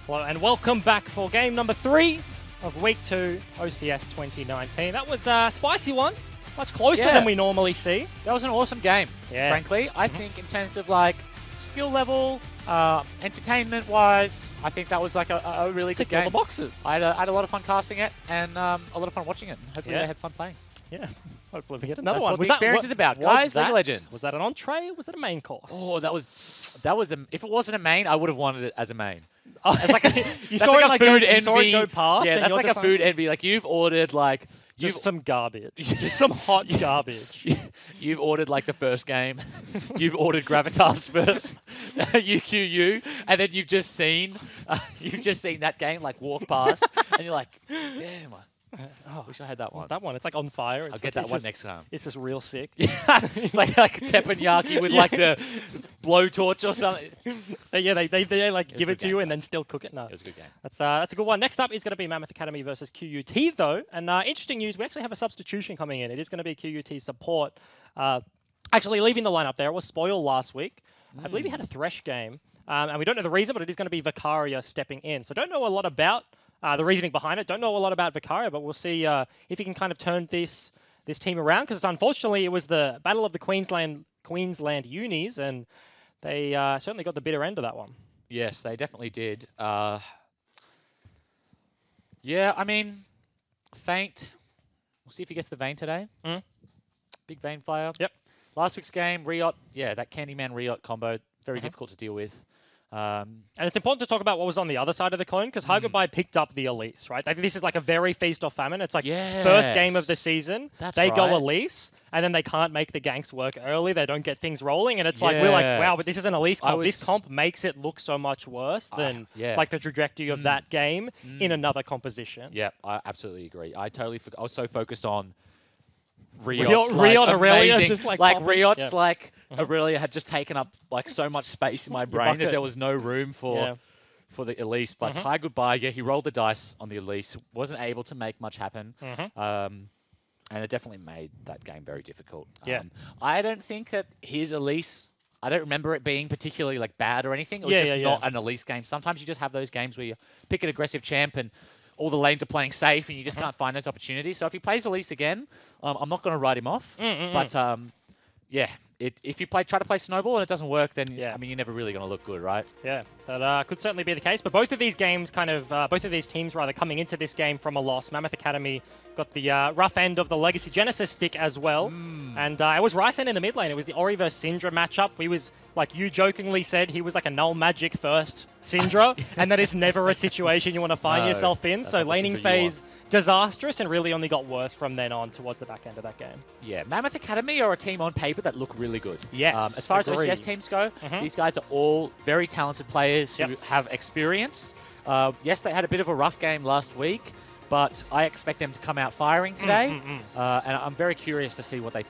Hello and welcome back for game number 3 of Week 2 OCS 2019. That was a spicy one, much closer than we normally see. That was an awesome game, frankly. I think in terms of like skill level, entertainment-wise, I think that was like a really good game. All the boxes. I had a lot of fun casting it and a lot of fun watching it. Hopefully they had fun playing. Yeah, hopefully we get another That's one. what the experience is about, guys. League of Legends. Was that an entree or was that a main course? Oh, that was if it wasn't a main, I would have wanted it as a main. Oh, it's like you saw like it like food envy. envy. You saw it go past. Yeah, that's like a food envy. Like you've ordered like just some garbage, just some hot garbage. You've ordered like the first game. You've ordered Gravitas first, UQU, and then you've just seen that game like walk past, and you're like, damn. I wish I had that one. That one, it's like on fire. I'll get that one next time. It's just real sick. It's like teppanyaki with like the blowtorch or something. Yeah, they like give it to you and then still cook it. No, it was a good game. That's a good one. Next up is going to be Mammoth Academy versus QUT though, and interesting news. We actually have a substitution coming in. It is going to be QUT support. Actually leaving the lineup there. It was Spoil last week. I believe he had a Thresh game, and we don't know the reason, but it is going to be Vicaria stepping in. So don't know a lot about the reasoning behind it. Don't know a lot about Vicaria, but we'll see if he can kind of turn this team around. Because unfortunately, it was the Battle of the Queensland Unis, and they certainly got the bitter end of that one. Yes, they definitely did. Yeah, I mean, Feint. We'll see if he gets the Vayne today. Big Vayne flyer. Yep. Last week's game, Riot. Yeah, that Candyman Riot combo, very difficult to deal with. And it's important to talk about what was on the other side of the coin, because Goodbye picked up the Elise, right? I think this is like a very feast or famine. It's like first game of the season, they go Elise, and then they can't make the ganks work early. They don't get things rolling, and it's like, we're like, wow, but this is an Elise comp. This comp makes it look so much worse than like the trajectory of that game in another composition. Yeah, I absolutely agree. I was so focused on Riot Aurelia, just like Riot's Aurelia had just taken up like so much space in my brain that there was no room for the Elise. But Hi Goodbye, he rolled the dice on the Elise, wasn't able to make much happen, and it definitely made that game very difficult. I don't think that his Elise, I don't remember it being particularly like bad or anything. It was just not an Elise game. Sometimes you just have those games where you pick an aggressive champ and all the lanes are playing safe and you just can't find those opportunities. So if he plays Elise again, I'm not going to write him off. But yeah, if you try to play Snowball and it doesn't work, then I mean, you're never really going to look good, right? Yeah, that could certainly be the case. But both of these games both of these teams rather coming into this game from a loss. Mammoth Academy got the rough end of the Legacy Genesis stick as well. And it was Ryzen in the mid lane. It was the Ori versus Syndra matchup. He was, like you jokingly said, he was like a null magic first Syndra, and that is never a situation you want to find yourself in. So laning phase, disastrous, and really only got worse from then on towards the back end of that game. Yeah, Mammoth Academy are a team on paper that look really good. Yes, as far as OCS teams go, these guys are all very talented players who have experience. Yes, they had a bit of a rough game last week, but I expect them to come out firing today, and I'm very curious to see what they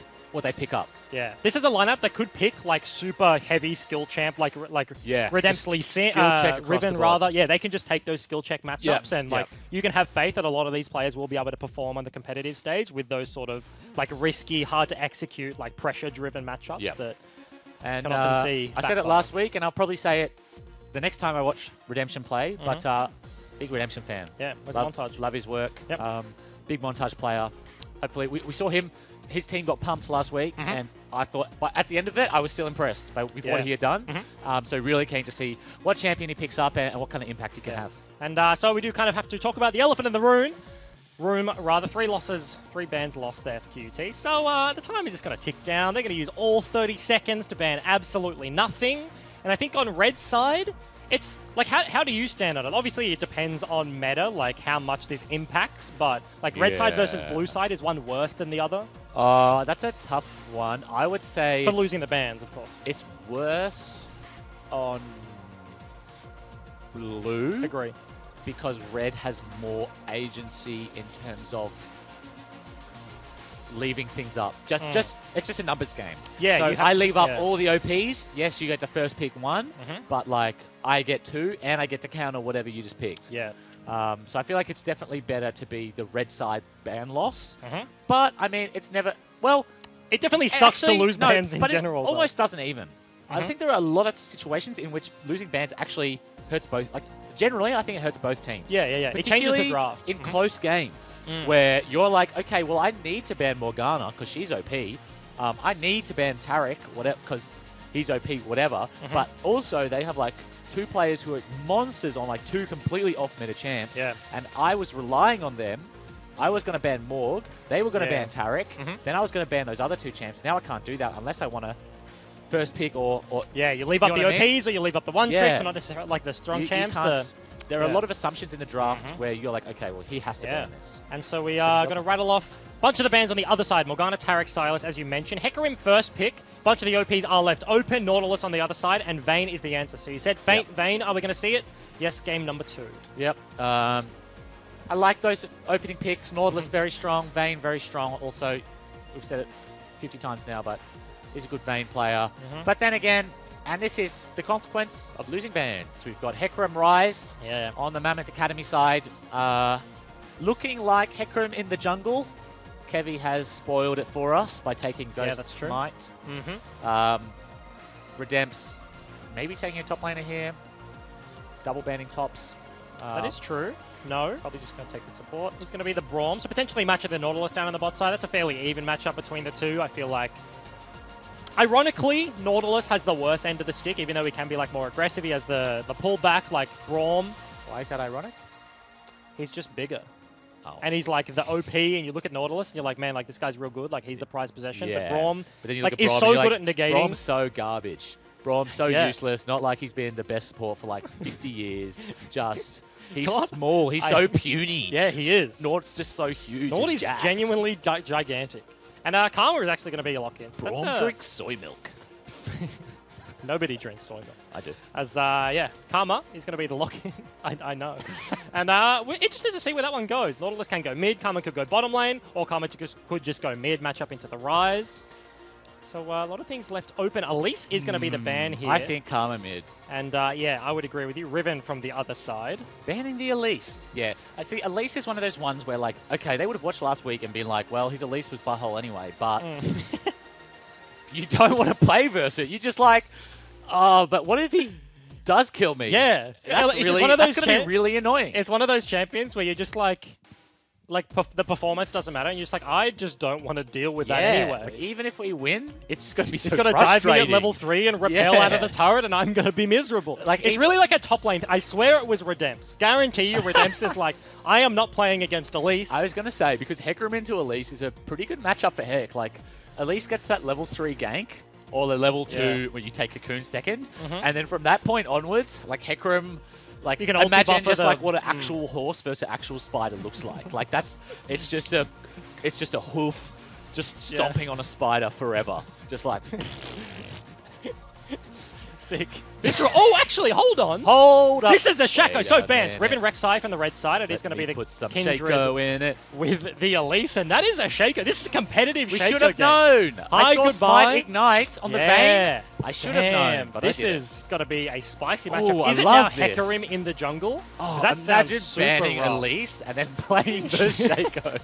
pick up. Yeah, this is a lineup that could pick like super heavy skill champ, like Redemptly Riven rather. Yeah, they can just take those skill check matchups, and like you can have faith that a lot of these players will be able to perform on the competitive stage with those sort of like risky, hard to execute, like pressure driven matchups that can often see. I said it last week, and I'll probably say it the next time I watch Redemption play. But big Redemption fan. Yeah, Montage. Love his work. Big Montage player. Hopefully, we saw him. His team got pumped last week, and I thought, but at the end of it, I was still impressed with what he had done. So really keen to see what champion he picks up and what kind of impact he can have. And so we do kind of have to talk about the elephant in the room. 3 bans lost there for QUT. So the time is just going to tick down. They're going to use all 30 seconds to ban absolutely nothing. And I think on Red's side, it's like, how do you stand on it? Obviously, it depends on meta, like how much this impacts, but like red side versus blue side, is one worse than the other? That's a tough one. I would say... For losing the bans, of course. It's worse on blue. Agree. Because red has more agency in terms of leaving things up. It's just a numbers game. Yeah, so I leave up all the OPs. Yes, you get to first pick one, but like I get 2 and I get to counter whatever you just picked. Yeah. So I feel like it's definitely better to be the red side ban loss. But I mean, it's never it definitely sucks to lose bans in general. It almost doesn't even. I think there are a lot of situations in which losing bans actually hurts both. Like generally, I think it hurts both teams. Yeah. It changes the draft. In close games where you're like, okay, well, I need to ban Morgana because she's OP. I need to ban Taric because he's OP, whatever. But also, they have like 2 players who are monsters on like 2 completely off-meta champs. Yeah. And I was relying on them. I was going to ban Morg. They were going to ban Taric. Then I was going to ban those other 2 champs. Now I can't do that unless I want to first pick or you leave up the OPs or you leave up the one-tricks or not necessarily like the strong champs. There are a lot of assumptions in the draft where you're like, okay, well, he has to ban this. And so we are going to rattle off a bunch of the bans on the other side. Morgana, Taric, Sylas, as you mentioned. Hecarim first pick. A bunch of the OPs are left open. Nautilus on the other side. And Vayne is the answer. So you said Vayne. Are we going to see it? Yes, game number 2. Yep. I like those opening picks. Nautilus very strong. Vayne very strong. Also, we've said it 50 times now, but he's a good Vayne player. But then again, and this is the consequence of losing bans. We've got Hecarim Rise on the Mammoth Academy side. Looking like Hecarim in the jungle. Kevy has spoiled it for us by taking Ghost Smite. Redemp's maybe taking a top laner here. Double banning tops. That is true. No. Probably just going to take the support. He's going to be the Braum. So potentially match the Nautilus down on the bot side. That's a fairly even matchup between the 2. I feel like. Ironically, Nautilus has the worst end of the stick, even though he can be like more aggressive. He has the pullback like Braum. Why is that ironic? He's just bigger. Oh. And he's like the OP, and you look at Nautilus, and you're like, man, like this guy's real good. Like he's the prized possession. But Braum, is so good at negating. Braum's so garbage. Braum's so useless. Not like he's been the best support for like 50 years. Just... He's small. He's so puny. Yeah, he is. Nord's just so huge. Nord is genuinely gigantic. And Karma is actually going to be a lock-in. So Braum drinks soy milk. Nobody drinks soy milk. I do. As, Karma is going to be the lock-in. I know. And we're interested to see where that one goes. Nautilus can go mid. Karma could go bottom lane. Or Karma could just go mid, match up into the Rise. So a lot of things left open. Elise is going to be the ban here. I think Karma mid. And I would agree with you. Riven from the other side. Banning the Elise. Yeah. I see, Elise is one of those ones where, like, okay, they would have watched last week and been like, well, his Elise was butthole anyway, but you don't want to play versus it. You're just like, oh, but what if he does kill me? Yeah. That's going to be really annoying. It's one of those champions where you're just like the performance doesn't matter, and you're just like, I just don't want to deal with that anyway. Even if we win, it's going to be so frustrating. It's going to dive me at level 3 and repel out of the turret, and I'm going to be miserable. Like it's really like a top lane. I swear it was Redemps. Guarantee you, Redemps is like, I am not playing against Elise. I was going to say, because Hecarim into Elise is a pretty good matchup for Heck. Like, Elise gets that level 3 gank, or the level 2 where you take Cocoon second, and then from that point onwards, like Hecarim... Like, you can imagine just like what an actual horse versus actual spider looks like. Like it's just a hoof just stomping on a spider forever. Just like sick. Oh, actually, hold on. Hold up. This is a Shaco. So bans. Riven Rek'Sai from the red side. It is going to be the put some Kindred Shaco in it with the Elise, and that is a Shaco. This is a competitive Shaco. We should have known. I saw Smite Ignite on the Vayne. I should have known, but this is got to be a spicy matchup. Ooh, is it now Hecarim in the jungle? Oh, that sounds super banning rough. Elise and then playing the Shaco.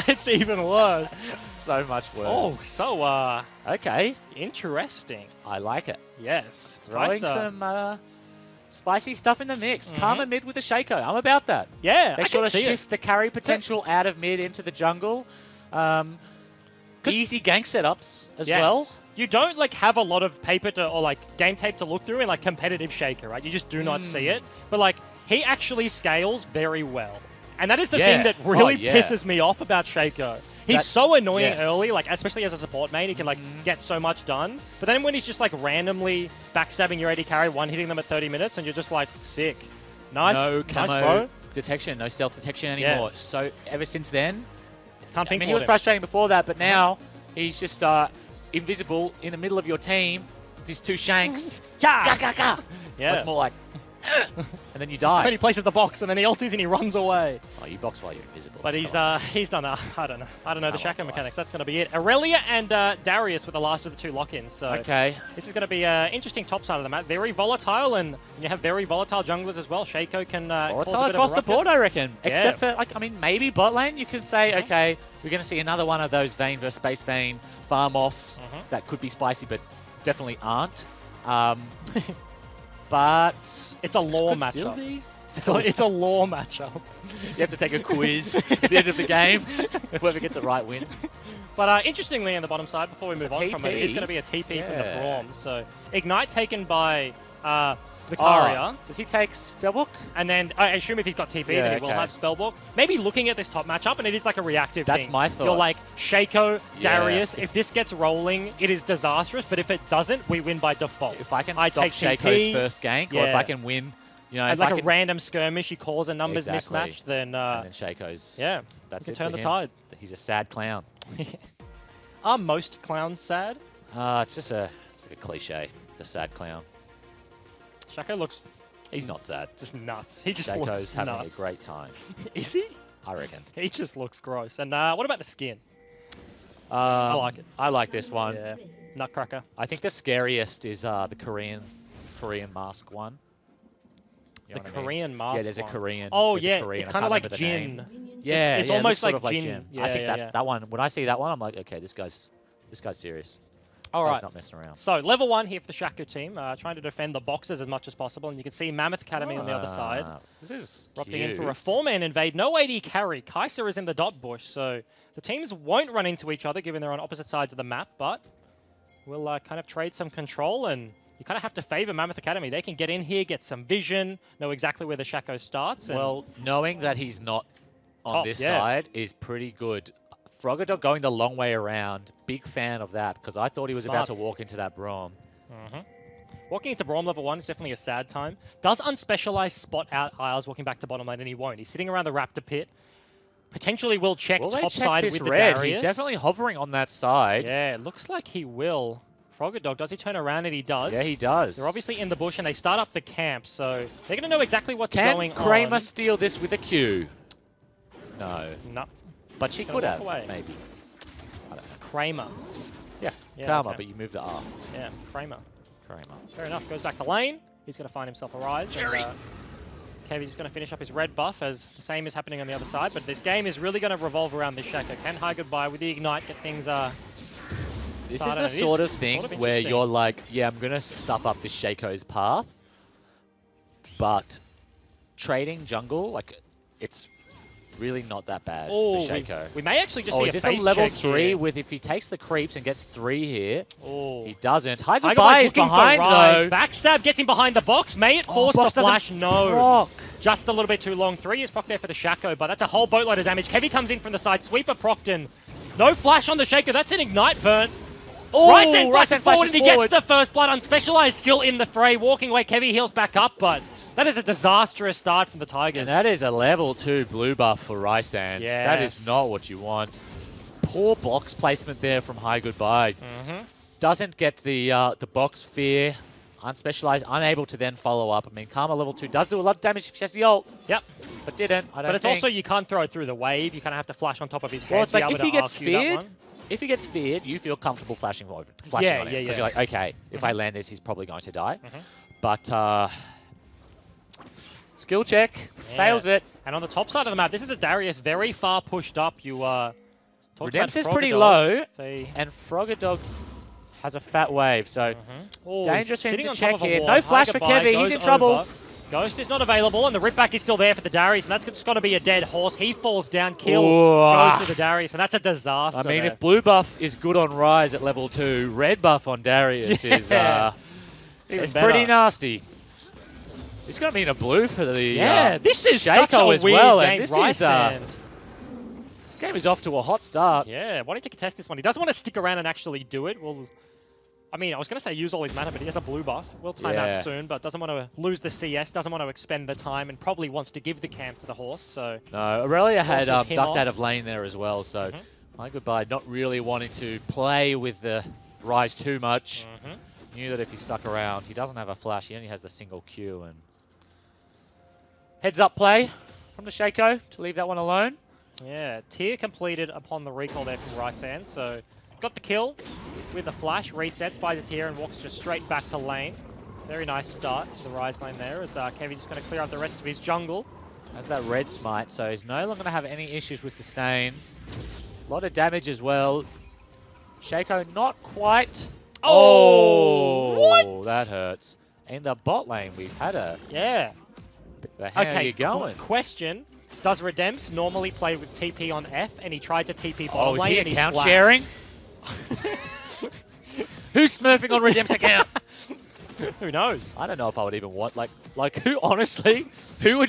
It's even worse. So much worse. Oh, so okay, interesting. I like it. Yes, throwing some spicy stuff in the mix. Karma mid with the Shaco. I'm about that. Yeah, they sort of shift the carry potential out of mid into the jungle. Easy gank setups as well. You don't like have a lot of paper to or like game tape to look through in like competitive Shaco, right? You just do not see it. But like he actually scales very well. And that is the thing that really pisses me off about Shaco. He's so annoying early, like especially as a support main, he can like get so much done. But then when he's just like randomly backstabbing your AD carry, one-hitting them at 30 minutes, and you're just like, sick. Nice, nice bro. Detection, no stealth detection anymore. So ever since then, can't he was frustrating before that, but now he's just invisible in the middle of your team. These 2 shanks. Yeah, it's more like, and then you die. And then he places the box, and then he ultis and he runs away. Oh, you box while you're invisible. But he's done I don't know the Shaco mechanics. That's going to be it. Aurelia and Darius were the last of the 2 lock-ins. So this is going to be an interesting top side of the map. Very volatile, and you have very volatile junglers as well. Shaco can volatile across the board, I reckon. Except for, like, I mean, maybe bot lane. You could say, okay, we're going to see another one of those Vayne versus Space Vayne farm offs that could be spicy, but definitely aren't. but it's a lore could still matchup. be. It's a lore matchup. You have to take a quiz at the end of the game. Whoever gets it right wins. But interestingly, on the bottom side, before we move on from it, TP. it's going to be a TP from the Yeah. Braum. So Ignite taken by Vicaria. Does he take Spellbook? And then I assume if he's got TP, then he will okay. have Spellbook. Maybe looking at this top matchup, and it is like a reactive thing. That's my thought. You're like, Shaco, Yeah. Darius, if this gets rolling, it is disastrous. But if it doesn't, we win by default. If I can I stop take Shaco's TP, first gank, or if yeah. I can win, you know, And if like I a can, random skirmish, he calls a numbers Exactly. mismatch, then and then Shaco's, yeah, that's you it can turn for the him. tide. He's a sad clown. Are most clowns sad? It's just it's like a cliche. The sad clown. Shaco looks He's not sad. just nuts. He just Shaco's looks having nuts. a great time. Is he? I reckon. He just looks gross. And what about the skin? I like it. I like this one. Yeah, Nutcracker. I think the scariest is the Korean mask one. You The know what I mean? Korean mask. Yeah, there's a one. Korean. Oh there's a yeah, Korean. it's I kind of can't like remember the name. Jin. Yeah, it's yeah, almost looks sort like of Jin. Yeah, I think yeah, that's yeah. that one. When I see that one, I'm like, okay, this guy's serious. All This right. guy's not messing around. So level 1 here for the Shaco team, trying to defend the boxes as much as possible, and you can see Mammoth Academy on the other side. This is Opting in for a cute. 4-man invade. No AD carry. Kaiser is in the dot bush, so the teams won't run into each other given they're on opposite sides of the map, but we'll kind of trade some control, and you kind of have to favor Mammoth Academy. They can get in here, get some vision, know exactly where the Shaco starts. And Well, knowing that he's not on Top, this yeah. side is pretty good. Frogger going the long way around. Big fan of that, because I thought he was about to Smart. walk into that Braum. walking into Braum level 1 is definitely a sad time. Does Unspecialized spot out Isles walking back to bottom lane, and he won't. He's sitting around the Raptor pit. Potentially will check Will they top check side this with the red? Darius. He's definitely hovering on that side. Yeah, it looks like he will. Frogger Dog, does he turn around? And he does. Yeah, he does. They're obviously in the bush, and they start up the camp, so they're going to know exactly what's Can going Kramer on. steal this with a Q? No. No. But she Gonna could walk have, away. maybe. I don't know. Kramer. Yeah, Yeah, Karma, okay. but you move the R. Yeah, Kramer. Kramer. Fair enough. Goes back to lane. He's going to find himself a rise. Jerry. And, Kevy's just going to finish up his red buff as the same is happening on the other side. But this game is really going to revolve around this Shaco. Can High Goodbye with the Ignite get things This started? is the It sort of it's thing sort of where interesting. you're like, yeah, I'm going to stuff up this Shaco's path, but trading jungle, like, it's really not that bad Oh, for Shaco. we may actually just Oh, see is a this a face level check 3 here. with if he takes the creeps and gets 3 here? Oh. He doesn't. High High Goodbye Goodbye's is looking behind, for Rise. though. Backstab gets him behind the box. May it force the Box doesn't flash? No. proc. Just a little bit too long. 3 is proc there for the Shaco, but that's a whole boatload of damage. Kevy comes in from the side. Sweeper Procton. No flash on the Shaco. That's an Ignite burn. Oh, Ryzen flashes forward, and he forward. gets the first blood. Unspecialized still in the fray. Walking away, Kevy heals back up, but that is a disastrous start from the Tigers. And that is a level 2 blue buff for Rysands. That is Yes. not what you want. Poor box placement there from High Goodbye. Doesn't get the box fear. Unspecialized, unable to then follow up. I mean, Karma level 2 does do a lot of damage if she has the ult, Yep. but didn't. I don't But it's think. also, you can't throw it through the wave. You kind of have to flash on top of his head. Well, it's to be like able if to he gets RQ that feared, one. if he gets feared, you feel comfortable flashing on him. Yeah, yeah, Because yeah. you're like, okay, if I land this, he's probably going to die. Mm-hmm. But skill check, Yeah. fails it. And on the top side of the map, this is a Darius very far pushed up. You talked about Redemption is pretty Frogger low, Dog. They and Frogger Dog has a fat wave, so Oh, dangerous for him sitting to on check top of a here. wall. No flash High for Goodbye Kevy, he's goes in trouble. over. Ghost is not available, and the rip back is still there for the Darius, and that's just going to be a dead horse. He falls down, kill goes to the Darius, and that's a disaster. I mean, there. if blue buff is good on Rise at level 2, red buff on Darius is Even it's better. pretty nasty. It's going to be in a blue for the this is such a Shaco as weird well, game. and this Rice is and this game is off to a hot start. yeah, wanting to contest this one. He doesn't want to stick around and actually do it. Well, I mean, I was going to say use all his mana, but he has a blue buff. Will time Yeah. out soon, but doesn't want to lose the CS, doesn't want to expend the time, and probably wants to give the camp to the horse. So No, Aurelia had Forces him ducked off. out of lane there as well, so my goodbye, not really wanting to play with the Rise too much. Knew that if he stuck around, he doesn't have a flash, he only has the single Q. And heads up play from the Shaco to leave that one alone. yeah, tier completed upon the recall there from Rysan. So got the kill with the flash, resets, buys a tier, and walks just straight back to lane. Very nice start to the Rise lane there as Kevy's just going to clear out the rest of his jungle. Has that red smite, so he's no longer going to have any issues with sustain. A lot of damage as well. Shaco not quite. Oh, what? That hurts. In the bot lane, we've had a... Yeah. How are you going? Question. Does Redemps normally play with TP on F, and he tried to TP bottom Oh, is lane he and account sharing? Who's smurfing on Redemp's account? Who knows? I don't know if I would even want, like who, honestly, who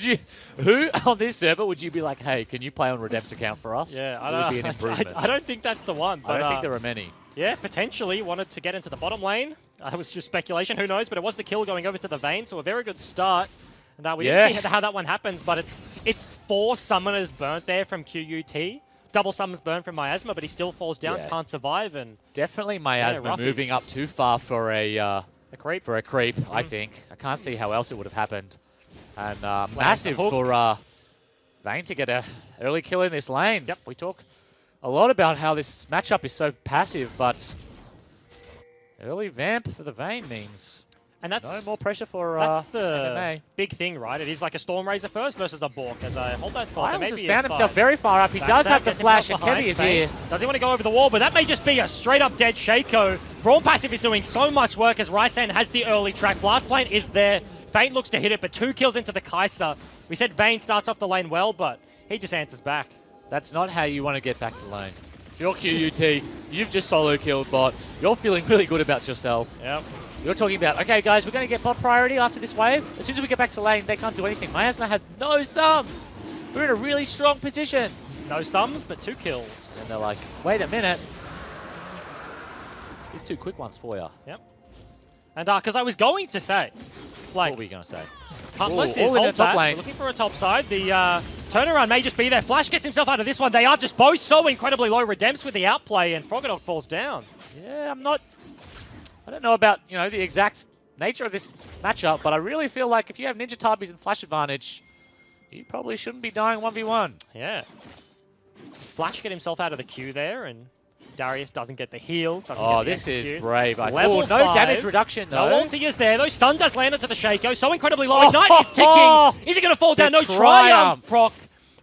on this server would you be like, hey, can you play on Redemp's account for us? Yeah, I it don't would be an improvement. I don't think that's the one. But, I don't think there are many. Yeah, potentially wanted to get into the bottom lane. That was just speculation, who knows, but it was the kill going over to the Vayne, so a very good start. And we didn't see how that one happens, but it's 4 summoners burnt there from QUT. Double summons burnt from Miasma, but he still falls down, can't survive. And definitely Miasma moving up too far for a creep. I think. I can't see how else it would have happened. And massive for Vayne to get an early kill in this lane. Yep. We talk a lot about how this matchup is so passive, but early vamp for the Vayne means and that's no more pressure for that's the MMA. big thing, right? It is like a Stormrazor first versus a Bork. As I hold that thought, Miles has found himself very far up. He does have the flash, and Kevy is here. Does he want to go over the wall? But that may just be a straight-up dead Shaco. Brawl passive is doing so much work as Rysan has the early track. Blast Plane is there. Vayne looks to hit it, but 2 kills into the Kai'Sa. We said Vayne starts off the lane well, but he just answers back. That's not how you want to get back to lane. If you're QUT, you've just solo killed bot. You're feeling really good about yourself. Yep. You're talking about, okay, guys, we're going to get bot priority after this wave. As soon as we get back to lane, they can't do anything. Miasma has no sums. We're in a really strong position. No sums, but 2 kills. And they're like, wait a minute. There's 2 quick ones for you. Yep. And because I was going to say, like, what were you going to say? Cutlass Ooh, is all in hold the top that. lane. We're looking for a top side. The turnaround may just be there. Flash gets himself out of this one. They are just both so incredibly low. Redemps with the outplay, and Froggadog falls down. Yeah, I don't know about, the exact nature of this matchup, but I really feel like if you have Ninja Tabis and Flash advantage, you probably shouldn't be dying 1v1. Yeah. Flash get himself out of the queue there, and Darius doesn't get the heal. This is brave. Level no 5. Damage reduction, though. No ulti is there. Those stun does land into the Shaco. So incredibly low. Ignite is ticking. Is he going to fall down? No triumph. Proc.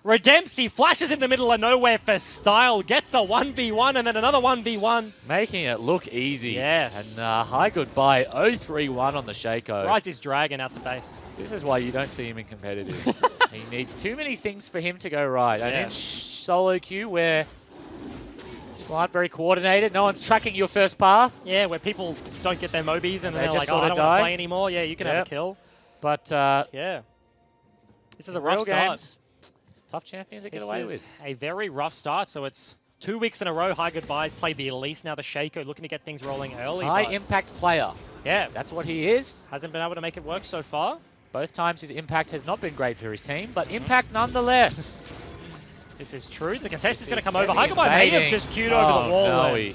Redempsy flashes in the middle of nowhere for style. Gets a 1v1 and then another 1v1. Making it look easy. Yes. And hi goodbye. 0-3-1 on the Shaco. Rides his dragon out to base. This is why you don't see him in competitive. He needs too many things for him to go right. And in solo queue where people aren't very coordinated, no one's tracking your first path. Yeah, where people don't get their Mobies and they're just like, I don't want to play anymore. Yeah, you can have a kill. But yeah. This is a rough start. Games, tough champions to get away with. A very rough start, so it's 2 weeks in a row. Hi goodbyes played the Elise, now the Shaco, looking to get things rolling early. High impact player. Yeah. That's what he is. Hasn't been able to make it work so far. Both times his impact has not been great for his team, but impact nonetheless. This is true. The contest is going to come over. Hi goodbye may have just queued over the wall. No.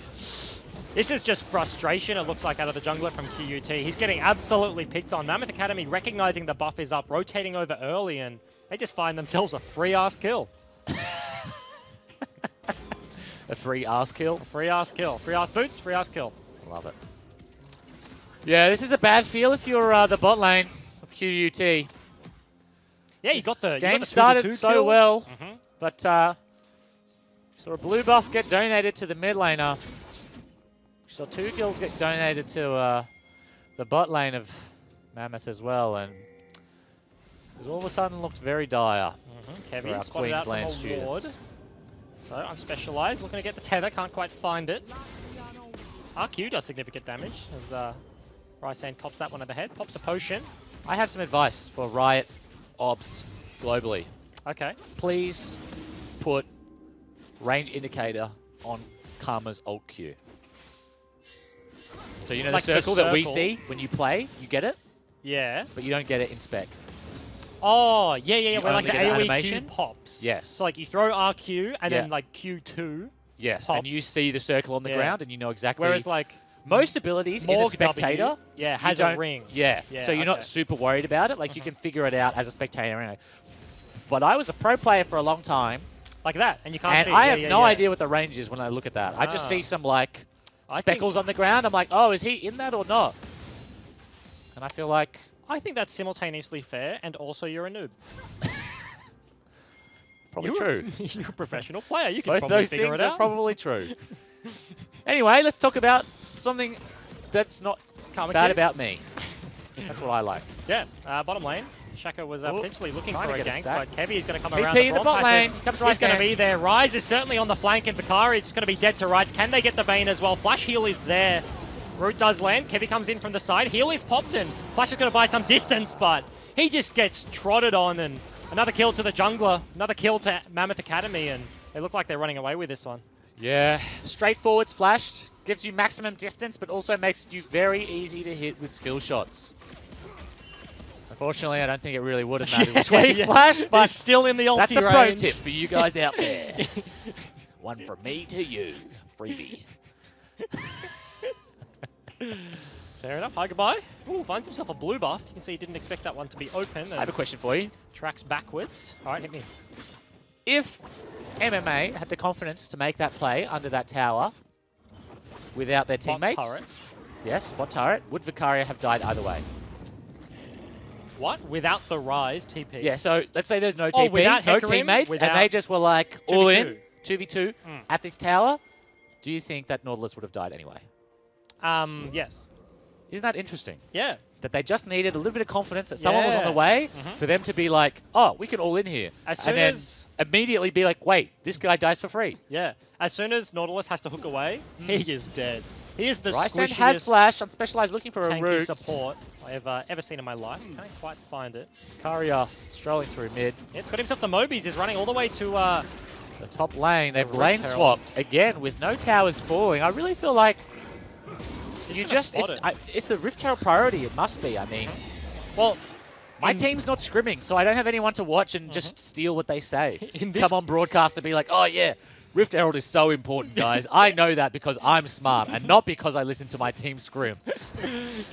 This is just frustration, it looks like, out of the jungler from QUT. He's getting absolutely picked on. Mammoth Academy recognizing the buff is up, rotating over early, and they just find themselves a free-ass kill. A free-ass kill? A free-ass kill. Free-ass boots, free-ass kill. Love it. Yeah, this is a bad feel if you're the bot lane of QUT. Yeah, you got the this game started so kill. well, but saw a blue buff get donated to the mid laner. Saw 2 kills get donated to the bot lane of Mammoth as well, and it all of a sudden looked very dire for our Queensland students. So, unspecialized, looking to get the tether, can't quite find it. RQ does significant damage as Rysan cops that one at the head, pops a potion. I have some advice for Riot Obs globally. Okay. Please put range indicator on Karma's ult Q. So you know like the circle that we see when you play, you get it? Yeah. But you don't get it in spec. Oh, yeah. Where like the AoE animation pops. Yes. So like you throw RQ and then like Q2 Yes, and you see the circle on the ground and you know exactly. Whereas like most abilities in a spectator has a ring. Yeah. So you're not super worried about it. Like you can figure it out as a spectator anyway. But I was a pro player for a long time. Like that, and you can't see it. And I have no idea what the range is when I look at that. I just see some like speckles on the ground. I'm like, oh, is he in that or not? And I feel like... I think that's simultaneously fair, and also you're a noob. Probably true. You're a professional player. You can Both probably those figure things it out. are probably true. Anyway, let's talk about something that's not bad about me. That's what I like. Yeah, bottom lane. Shaka was potentially looking for a gank, but Kevi is going to come around TP in the bot lane. Comes He's going to be there. Rise is certainly on the flank, and Vakari is just going to be dead to rights. Can they get the Vayne as well? Flash heal is there. Root does land. Kevi comes in from the side. Heal is popped, and Flash is going to buy some distance, but he just gets trotted on, and another kill to the jungler, another kill to Mammoth Academy, and they look like they're running away with this one. Yeah, straightforward Flash. Gives you maximum distance, but also makes you very easy to hit with skill shots. Unfortunately, I don't think it really would have mattered which way you flash, but he's still in the ulti that's a range. pro tip for you guys out there. One from me to you. Freebie. Fair enough. Hi, goodbye. Ooh, finds himself a blue buff. You can see he didn't expect that one to be open. I have a question for you. Tracks backwards. All right, hit me. If MMA had the confidence to make that play under that tower without their teammates, bot turret. Yes, bot turret, would Vicaria have died either way? What? Without the Rise TP? Yeah, so let's say there's no TP, without no Hecarim, teammates, and they just were like 2v2. all in, 2v2 at this tower. Do you think that Nautilus would have died anyway? Yes. Isn't that interesting? Yeah. That they just needed a little bit of confidence that someone was on the way for them to be like, oh, we can all in here. As soon and then as immediately be like, wait, this guy dies for free. Yeah. As soon as Nautilus has to hook away, he is dead. He is the Ryzen squishiest has flash. I'm specialized looking for a tanky root. support I have ever seen in my life. Can't quite find it. Karia strolling through mid. Yep, got himself the Mobies. He's running all the way to the top lane. They've the lane Herald. swapped again with no towers falling. I really feel like it's the Rift Herald priority. It must be. I mean, well, my team's not scrimming, so I don't have anyone to watch and just steal what they say. Come on broadcast and be like, oh yeah, Rift Herald is so important, guys. I know that because I'm smart and not because I listen to my team scrim.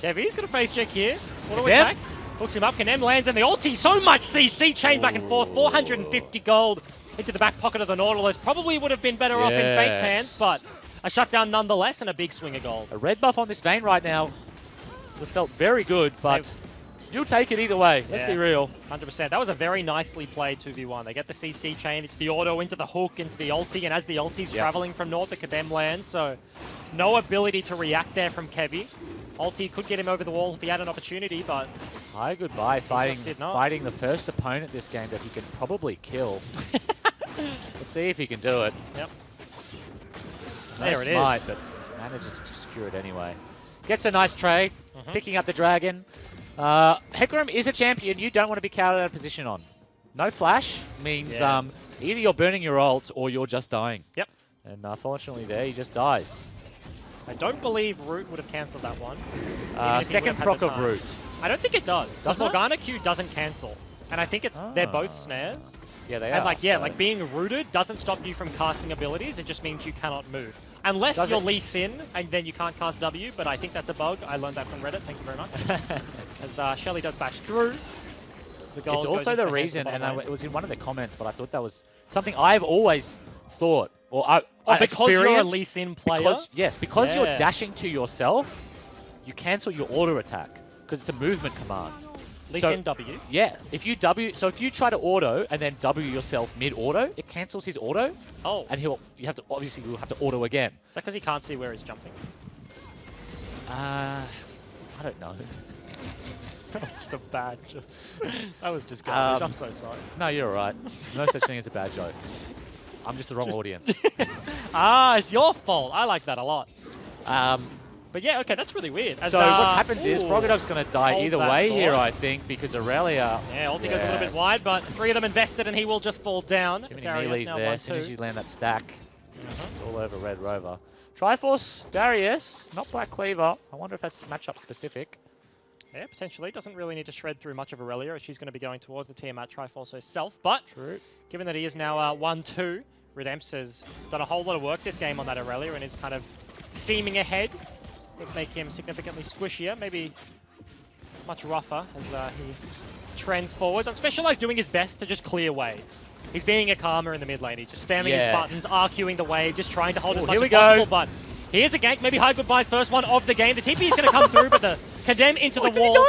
Kevy's going to face check here. Auto attack. Hooks him up. Kanem lands in the ulti. So much CC chain back and forth. 450 gold into the back pocket of the Nautilus. Probably would have been better off in Fate's hands, but a shutdown nonetheless and a big swing of gold. A red buff on this Vayne right now would have felt very good, but you'll take it either way. Let's be real. 100%. That was a very nicely played 2v1. They get the CC chain, it's the auto into the hook, into the ulti, and as the ulti's traveling from north, the Kadem lands, so no ability to react there from Kevy. Ulti could get him over the wall if he had an opportunity, but... Hi, goodbye. Fighting the first opponent this game that he can probably kill. Let's see if he can do it. Yep. No there it smite, is. But manages to secure it anyway. Gets a nice trade, picking up the dragon. Hecarim is a champion you don't want to be cowed out of position on. No flash means either you're burning your ult or you're just dying. Yep. And unfortunately there, he just dies. I don't believe Root would have cancelled that one. Second proc of Root. I don't think it does. Because Doesn't Morgana Q doesn't cancel. And I think it's they're both snares. Yeah, they and are. like being rooted doesn't stop you from casting abilities. It just means you cannot move. Unless you're Lee Sin, and then you can't cast W, but I think that's a bug. I learned that from Reddit. Thank you very much. As Shelly does bash through. The goal it's also the reason, and it was in one of the comments, but I thought that was something I've always thought. Or because you're a Lee Sin player? Because you're dashing to yourself, you cancel your auto attack, because it's a movement command. Lee Sin W? Yeah. If you try to auto and then W yourself mid-auto, it cancels his auto. Oh. And you'll have to auto again. Is that because he can't see where he's jumping? I don't know. That was just a bad joke. That was just garbage. I'm so sorry. No, you're alright. No such thing as a bad joke. I'm just the wrong audience. It's your fault. I like that a lot. But yeah, okay, that's really weird. So what happens is Frogodog's going to die either way here, I think, because Aurelia... Yeah, ulti goes a little bit wide, but 3 of them invested and he will just fall down. Too many melees there. As soon as you land that stack, it's all over Red Rover. Triforce, Darius, not Black Cleaver. I wonder if that's matchup specific. Yeah, potentially. Doesn't really need to shred through much of Aurelia as she's going to be going towards the Tiamat Triforce herself. But given that he is now 1-2, Redemps has done a whole lot of work this game on that Aurelia and is kind of steaming ahead. Does make him significantly squishier, maybe much rougher as he trends forwards. Unspecialized doing his best to just clear waves. He's being a Karma in the mid lane. He's just spamming his buttons, RQing the wave, just trying to hold as much as possible. But here's a gank, maybe High Goodbye's first one of the game. The TP is going to come through, but the Condemn into the wall.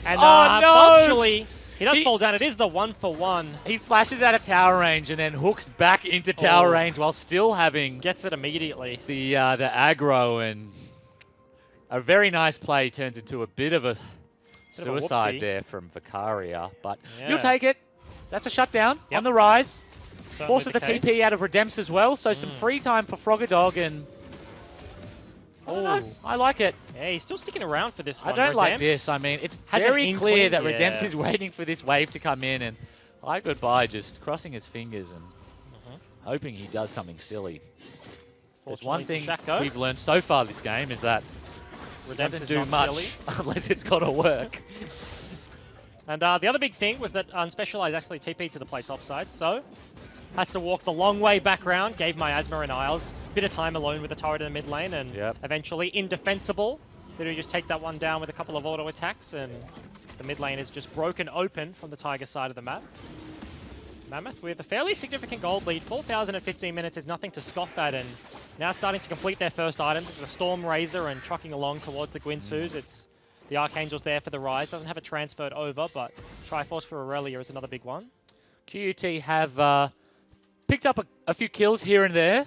And unfortunately, he does fall down. It is the 1-for-1. He flashes out of tower range and then hooks back into tower range while still having... Gets it immediately. The aggro, and a very nice play turns into a bit of a Suicide there from Vicaria, but you'll take it. That's a shutdown on the rise. Certainly Forces the TP out of Redemps as well, so some free time for Froggadog, and I like it. Yeah, he's still sticking around for this one. I don't Redemps like this. I mean, it's very clear that Redemps is waiting for this wave to come in, and Hi Goodbye just crossing his fingers and hoping he does something silly. There's one thing we've learned so far this game is that Redemps doesn't do much unless it's got to work. And the other big thing was that Unspecialized actually TP'd to the play topside, so has to walk the long way back round, gave Miasma and Isles a bit of time alone with the turret in the mid lane, and eventually indefensible. Did he just take that one down with a couple of auto attacks, and the mid lane is just broken open from the Tiger side of the map. Mammoth with a fairly significant gold lead, 4,000 at 15 minutes is nothing to scoff at, and now starting to complete their first items. It's a Storm Razor and trucking along towards the Gwynsus. It's the Archangel's there for the Rise. Doesn't have it transferred over, but Triforce for Aurelia is another big one. QUT have picked up a few kills here and there,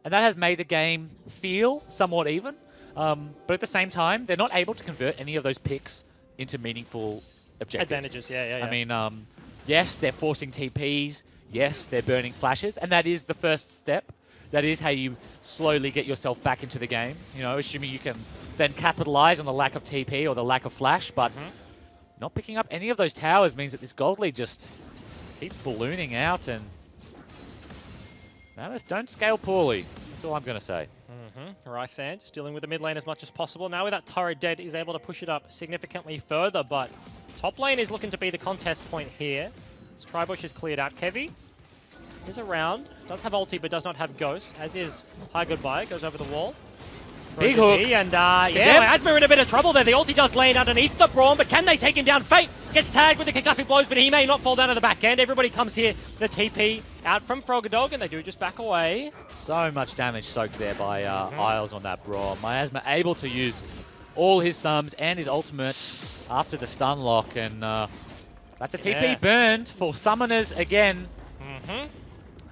and that has made the game feel somewhat even. But at the same time, they're not able to convert any of those picks into meaningful objectives. Advantages, yeah. I mean, yes, they're forcing TPs. Yes, they're burning flashes, and that is the first step. That is how you slowly get yourself back into the game, you know, assuming you can then capitalize on the lack of TP or the lack of flash, but not picking up any of those towers means that this gold lead just keeps ballooning out, and Mammoth don't scale poorly. That's all I'm going to say. Rysand just dealing with the mid lane as much as possible. Now with that turret dead, he's able to push it up significantly further, but top lane is looking to be the contest point here. As Tribush is cleared out. Kevy is around, does have ulti but does not have Ghost, as is Hi Goodbye, goes over the wall. Big hook. And Miasma are in a bit of trouble there. The ulti does land underneath the Braum, but can they take him down? Fate gets tagged with the concussive blows, but he may not fall down to the back end. Everybody comes here. The TP out from Froggadog, and they do just back away. So much damage soaked there by Isles on that Braum. Miasma able to use all his sums and his ultimate after the stun lock, and that's a TP burned for Summoners again.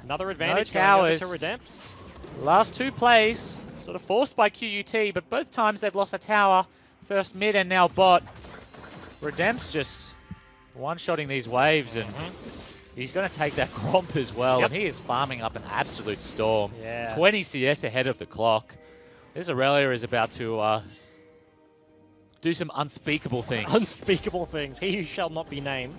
Another advantage no towers. Going over to Redemps. Last two plays. Sort of forced by QUT, but both times they've lost a tower. First mid and now bot. Redemps just one-shotting these waves, and he's going to take that Gromp as well, and he is farming up an absolute storm. 20 CS ahead of the clock. This Aurelia is about to do some unspeakable things. Unspeakable things. He who shall not be named.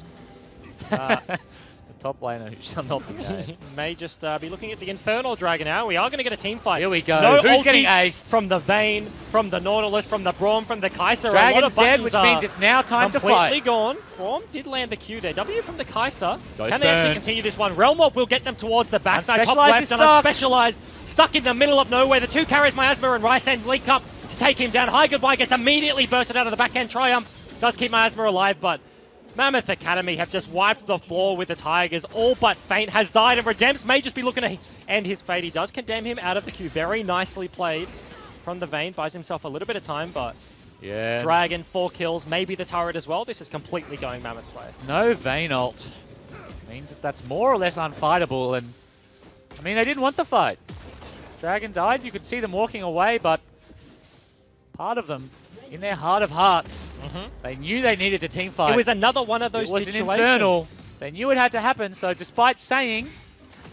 Top laner who shall not be named. May just be looking at the Infernal Dragon now. We are going to get a team fight. Here we go. No Who's getting aced? From the Vayne, from the Nautilus, from the Braum, from the Kai'Sa. Dragon's dead, which means it's now time to fight. Completely gone. Braum did land the Q there. W from the Kai'Sa. Can they burn. actually continue this one? Realm Warp will get them towards the backside. Top left and Unspecialized. Stuck in the middle of nowhere. The two carries, Miasma and Rysand, link up to take him down. Hi Goodbye gets immediately bursted out of the backhand. Triumph does keep Miasma alive, but Mammoth Academy have just wiped the floor with the Tigers. All but Feint has died, and Redemps may just be looking to end his fate. He does condemn him out of the queue. Very nicely played from the Vayne. Buys himself a little bit of time, but Dragon, 4 kills, maybe the turret as well. This is completely going Mammoth's way. No Vayne ult means that that's more or less unfightable, and I mean, they didn't want the fight. Dragon died. You could see them walking away, but part of them, in their heart of hearts, they knew they needed a team fight. It was another one of those situations. It was an infernal. They knew it had to happen, so despite saying,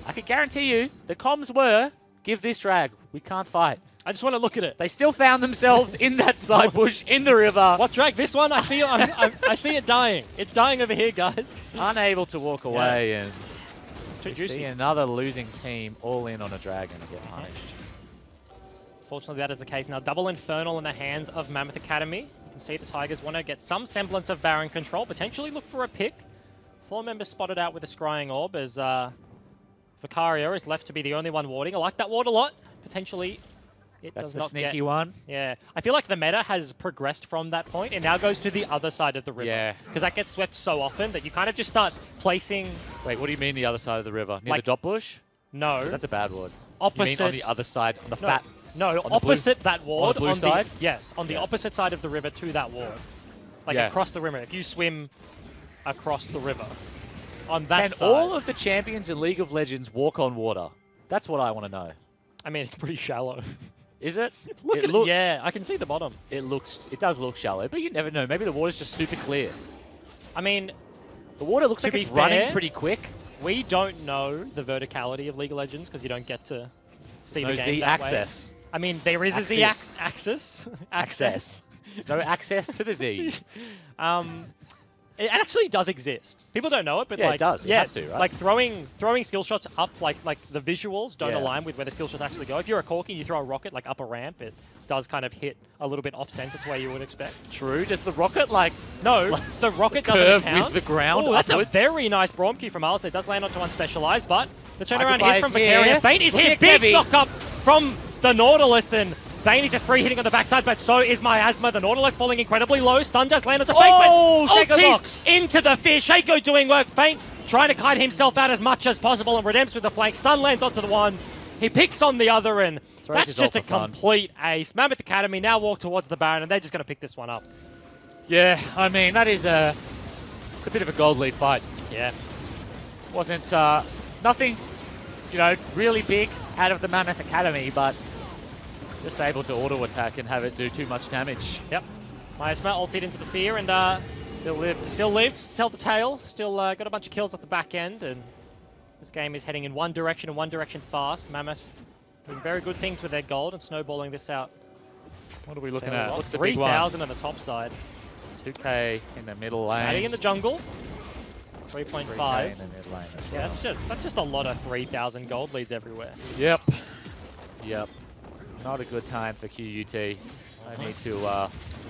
I can guarantee you, the comms were, give this drag, we can't fight. I just want to look at it. They still found themselves in that side bush, in the river. What drag? This one? I see it, I see it dying. It's dying over here, guys. Unable to walk away, and it's too we juicy. see another losing team all in on a dragon and get punished. Fortunately, that is the case now. Double Infernal in the hands of Mammoth Academy. You can see the Tigers want to get some semblance of Baron control, potentially look for a pick. 4 members spotted out with a Scrying Orb as Vicaria is left to be the only one warding. I like that ward a lot. Potentially, it That's does the not sneaky get... one. Yeah. I feel like the meta has progressed from that point and now goes to the other side of the river. Yeah. Because that gets swept so often that you kind of just start placing... Wait, what do you mean the other side of the river? Near Like- the dot bush? No. That's a bad ward. Opposite... You mean on the other side, on the fat... No, on the opposite that ward. On the blue side? Yes, on the opposite side of the river to that ward. Like across the river. If you swim across the river. On that side. Can all of the champions in League of Legends walk on water? That's what I want to know. I mean, it's pretty shallow. Is it? Look at it. Yeah, I can see the bottom. It does look shallow, but you never know. Maybe the water's just super clear. I mean, the water looks like it's running pretty quick. We don't know the verticality of League of Legends because you don't get to see the game Z that access. way. I mean, there is a Z axis. Access. There's no access to the Z. It actually does exist. People don't know it, but yeah, like, it does. It has to, right? Like throwing skill shots up, like the visuals don't align with where the skill shots actually go. If you're a Corki and you throw a rocket like up a ramp, it does kind of hit a little bit off center to where you would expect. True. Does the rocket no? The rocket curve doesn't count with the ground. Oh, that's a very nice Bromkey from Alice. It does land onto unspecialized, but the turnaround hit from here. Vicarian. Feint is here. Big knock up from the Nautilus, and Vayne is just free hitting on the backside, but so is Miasma. The Nautilus falling incredibly low. Stun does land onto Feint. Oh, Shaco box into the fish. Shaco doing work. Feint trying to kite himself out as much as possible, and Redempts with the flank. Stun lands onto the one. He picks on the other, and that's just a complete ace. Mammoth Academy now walk towards the Baron, and they're just going to pick this one up. Yeah, I mean, that is it's a bit of a gold lead fight. Yeah. Wasn't nothing, really big out of the Mammoth Academy, but just able to auto attack and have it do too much damage. Yep. Miasma ulted into the fear and still lived to tell the tale. Still got a bunch of kills off the back end, and this game is heading in one direction and one direction fast. Mammoth doing very good things with their gold and snowballing this out. What are we looking at? What's the 3,000 on the top side. 2K in the middle lane. Adding in the jungle. 3.5. 3K in the mid lane as well. Yeah, that's just a lot of 3,000 gold leads everywhere. Yep. Not a good time for QUT. I need to...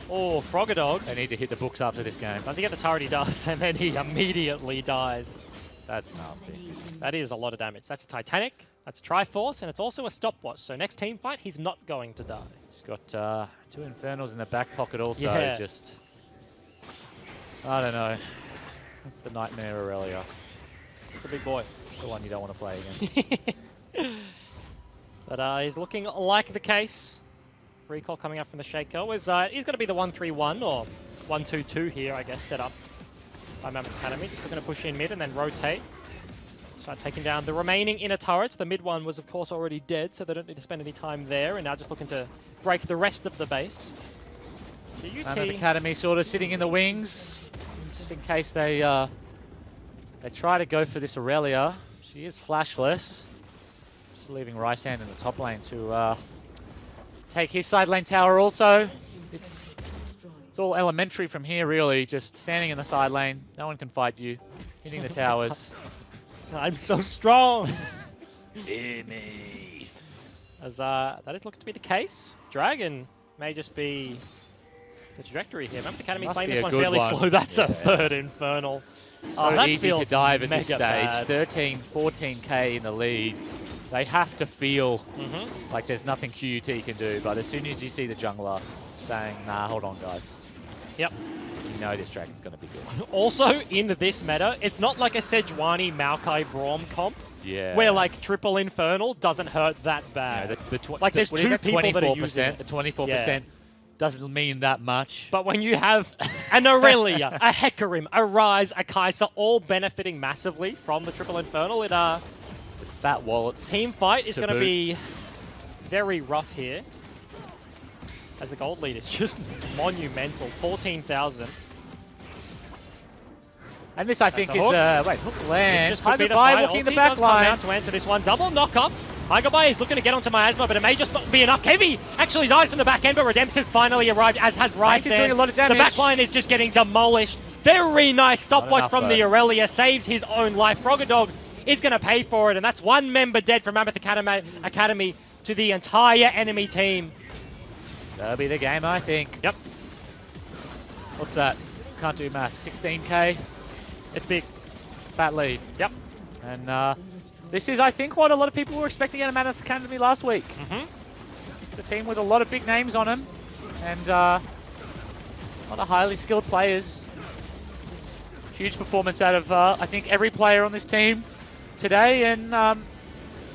oh, Frogadog. They need to hit the books after this game. Does he get the turret? He does, and then he immediately dies. That's nasty. That is a lot of damage. That's a Titanic, that's a Triforce, and it's also a stopwatch. So next team fight, he's not going to die. He's got 2 Infernals in the back pocket also. Yeah. Just... I don't know. That's the Nightmare Aurelia. It's a big boy. The one you don't want to play against. But he's looking like the case. Recall coming up from the Shaco is he's going to be the 1-3-1 or 1-2-2 here, I guess, set up by Mammoth Academy. Just looking to push in mid and then rotate. Start taking down the remaining inner turrets. The mid one was, of course, already dead, so they don't need to spend any time there. And now just looking to break the rest of the base. Mammoth Academy sort of sitting in the wings, just in case they try to go for this Aurelia. She is flashless. Just leaving Rysand in the top lane to take his side lane tower also. It's all elementary from here, really. Just standing in the side lane. No one can fight you. Hitting the towers. I'm so strong. Hear me. As that is looking to be the case. Dragon may just be the trajectory here. Mammoth Academy playing this one fairly slow. That's a third Infernal. So easy to dive at this stage. Bad. 13, 14k in the lead. They have to feel like there's nothing QUT can do, but as soon as you see the jungler saying, nah, hold on, guys. Yep. You know this Dragon's going to be good. Also, in this meta, it's not like a Sejuani Maokai Braum comp. Yeah. Where, like, triple Infernal doesn't hurt that bad. Like, there's 2 people that are using it. The 24% doesn't mean that much. But when you have an Aurelia, a Hecarim, a Ryze, a Kai'Sa, all benefiting massively from the triple Infernal, it fat wallets. Team fight is going to be very rough here. As the gold lead is just monumental. 14,000. And this, I think, is the... Wait, hook land. Just walking the back line. Out to answer this one. Double knock-up. Hygobai is looking to get onto Miasma, but it may just be enough. Heavy actually dies from the back end, but Redempts has finally arrived, as has Rice. He's doing a lot of damage. The back line is just getting demolished. Very nice stopwatch from the Aurelia. Saves his own life. Frogadog is going to pay for it, and that's 1 member dead from Mammoth Academy to the entire enemy team. That'll be the game, I think. Yep. What's that? Can't do math. 16k. It's big. It's a fat lead. Yep. And this is, I think, what a lot of people were expecting out of Mammoth Academy last week. It's a team with a lot of big names on them, and a lot of highly skilled players. Huge performance out of, I think, every player on this team today, and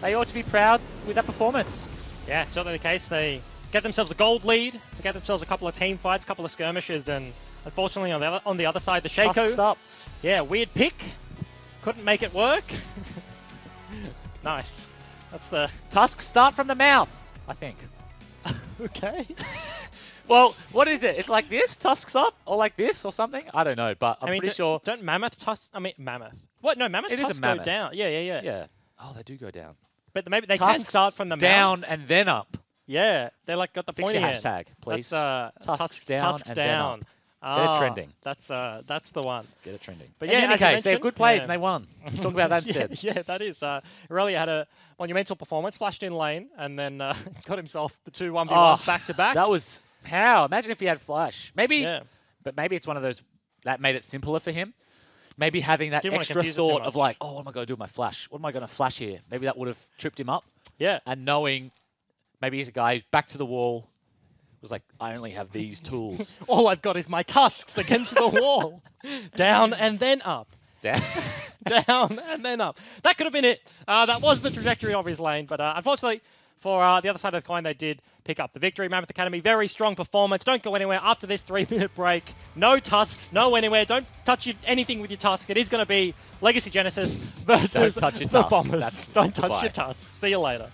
they ought to be proud with that performance. Yeah, certainly the case. They get themselves a gold lead, they get themselves a couple of team fights, a couple of skirmishes, and unfortunately on the other side, the Shaco. Tusks up. Yeah, weird pick. Couldn't make it work. Nice. That's the... Tusks start from the mouth, I think. Okay. Well, what is it? It's like this, tusks up, or like this, or something? I don't know, but I'm pretty sure. Don't mammoth tusks? I mean, mammoth. What? No, mammoth tusks go down. Yeah. Yeah. Oh, they do go down. But maybe they can start from the down mouth. and then up. Yeah, they're like got the Fix pointy your end. hashtag, please. That's tusks down and then up. Get it trending. That's the one. Get it trending. But in yeah, any case, they're good players and they won. Let's talk about that instead. Yeah, that is. Aurelia had a monumental performance, flashed in lane, and then got himself the 2 1v1s back to back. That was how. Imagine if he had flash. Maybe, Yeah. but maybe it's one of those that made it simpler for him. Maybe having that Didn't extra thought of like, oh, what am I going to do with my flash? What am I going to flash here? Maybe that would have tripped him up. Yeah. And knowing maybe he's a guy back to the wall, was like, I only have these tools. All I've got is my tusks against the wall. Down and then up. Down. Down and then up. That could have been it. That was the trajectory of his lane, but unfortunately for the other side of the coin, they did pick up the victory. Mammoth Academy, very strong performance. Don't go anywhere after this 3-minute break. No tusks, no anywhere. Don't touch anything with your tusk. It is going to be Legacy Genesis versus the Bombers. Don't touch your tusk. See you later.